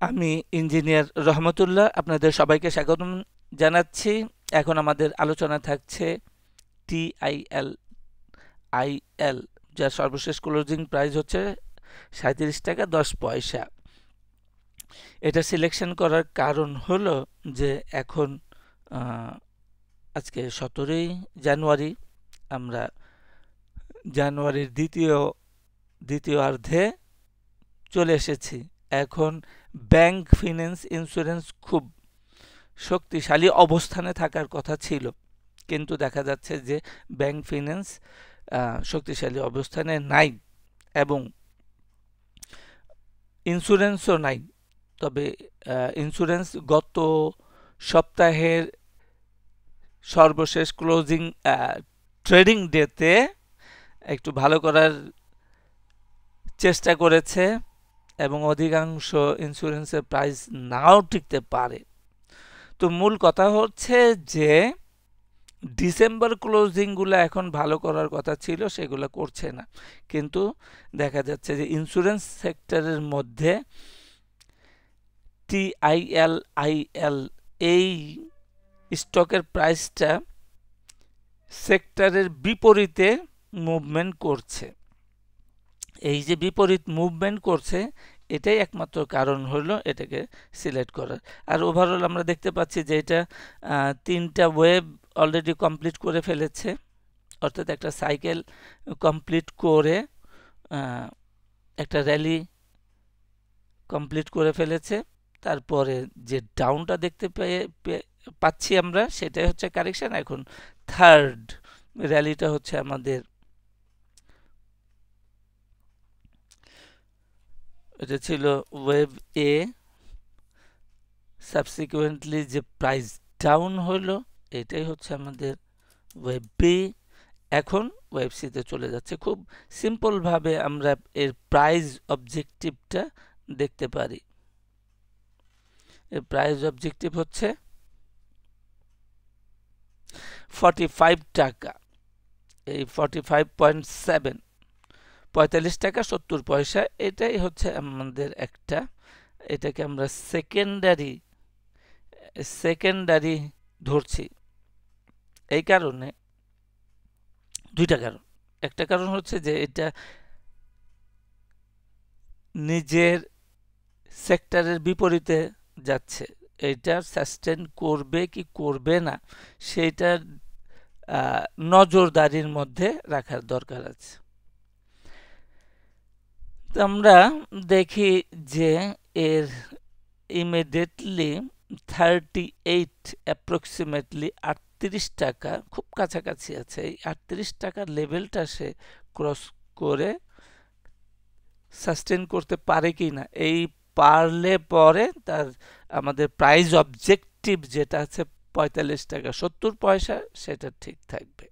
আমি ইঞ্জিনিয়ার রহমতুল্লাহ আপনাদের সবাইকে স্বাগতম জানাচ্ছি। এখন আমাদের আলোচনা থাকছে টিআইএল আইএল, যার সর্বশেষ ক্লোজিং প্রাইস হচ্ছে 37 টাকা 10 পয়সা। এটা সিলেকশন করার কারণ হলো যে এখন আজকে 17ই জানুয়ারি, আমরা জানুয়ারির দ্বিতীয়ার্ধে চলে এসেছি। এখন ব্যাংক, ফিন্যান্স, ইন্স্যুরেন্স খুব শক্তিশালী অবস্থানে থাকার কথা ছিল, কিন্তু দেখা যাচ্ছে যে ব্যাংক, ফিন্যান্স শক্তিশালী অবস্থানে নাই এবং ইন্স্যুরেন্সও নাই। তবে ইন্স্যুরেন্স গত সপ্তাহের সর্বশেষ ক্লোজিং ট্রেডিং ডেতে একটু ভালো করার চেষ্টা করেছে এবং অধিকাংশ ইন্স্যুরেন্সের প্রাইস নাও টিকতে পারে। তো মূল কথা হচ্ছে যে ডিসেম্বর ক্লোজিংগুলো এখন ভালো করার কথা ছিল, সেগুলো করছে না। কিন্তু দেখা যাচ্ছে যে ইন্স্যুরেন্স সেক্টরের মধ্যে টিআইএল আইএল এই স্টকের প্রাইসটা সেক্টরের বিপরীতে মুভমেন্ট করছে। এই যে বিপরীত মুভমেন্ট করছে, এটাই একমাত্র কারণ হলো এটাকে সিলেক্ট করার। আর ওভারঅল আমরা দেখতে পাচ্ছি যে এটা 3টা ওয়েভ অলরেডি কমপ্লিট করে ফেলেছে, অর্থাৎ একটা সাইকেল কমপ্লিট করে একটা র্যালি কমপ্লিট করে ফেলেছে। তারপরে যে ডাউনটা দেখতে পাচ্ছি আমরা, সেটাই হচ্ছে কারেকশন। এখন থার্ড র্যালিটা হচ্ছে আমাদের, এটা ছিল ওয়েভ এ, সাবসিকুয়েন্টলি যে প্রাইস ডাউন হলো, এটাই হচ্ছে আমাদের ওয়েভ বি। এখন ওয়েভ সিতে চলে যাচ্ছে। খুব সিম্পলভাবে আমরা এর প্রাইস অবজেক্টিভটা দেখতে পারি। এর প্রাইস অবজেক্টিভ হচ্ছে 45 টাকা, এই 45.7, 45 টাকা 70 পয়সা। এটাই হচ্ছে আমাদের একটা, এটাকে আমরা সেকেন্ডারি ধরছি। এই কারণে দুইটা কারণ। একটা কারণ হচ্ছে যে এটা নিজের সেক্টরের বিপরীতে যাচ্ছে, এটা সাস্টেন করবে কি করবে না সেটার নজরদারির মধ্যে রাখার দরকার আছে। তো আমরা দেখি যে এর ইমিডিয়েটলি 38 অ্যাপ্রক্সিমেটলি 38 টাকা খুব কাছাকাছি আছে। এই 38 টাকার লেভেলটা সে ক্রস করে সাস্টেন করতে পারে কি না, এই পারলে পরে তার আমাদের প্রাইস অবজেক্টিভ যেটা আছে 45 টাকা 70 পয়সা, সেটা ঠিক থাকবে।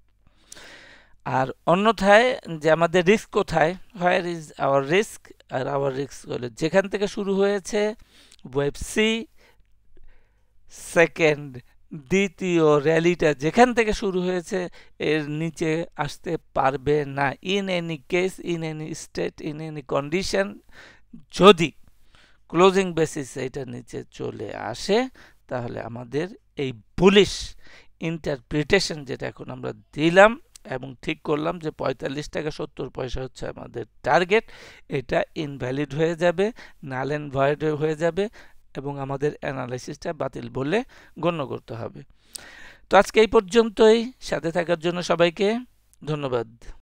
আর অন্যথায় যে আমাদের রিস্ক কোথায়, হোয়ার ইজ আওয়ার রিস্ক, আর আওয়ার রিস্ক হলো যেখান থেকে শুরু হয়েছে ওয়েভ সি, সেকেন্ড দ্বিতীয় র্যালিটা যেখান থেকে শুরু হয়েছে এর নিচে আসতে পারবে না। In any case, in any state, in any condition, যদি ক্লোজিং বেসিস এটা নিচে চলে আসে, তাহলে আমাদের এই বুলিশ ইন্টারপ্রিটেশন যেটা এখন আমরা দিলাম এবং ঠিক করলাম যে 45 টাকা 70 পয়সা হচ্ছে আমাদের টার্গেট, এটা ইনভ্যালিড হয়ে যাবে, নাল এন্ড ভয়েড হয়ে যাবে এবং আমাদের অ্যানালাইসিসটা বাতিল বলে গণ্য করতে হবে। তো আজকে এই পর্যন্তই। সাথে থাকার জন্য সবাইকে ধন্যবাদ।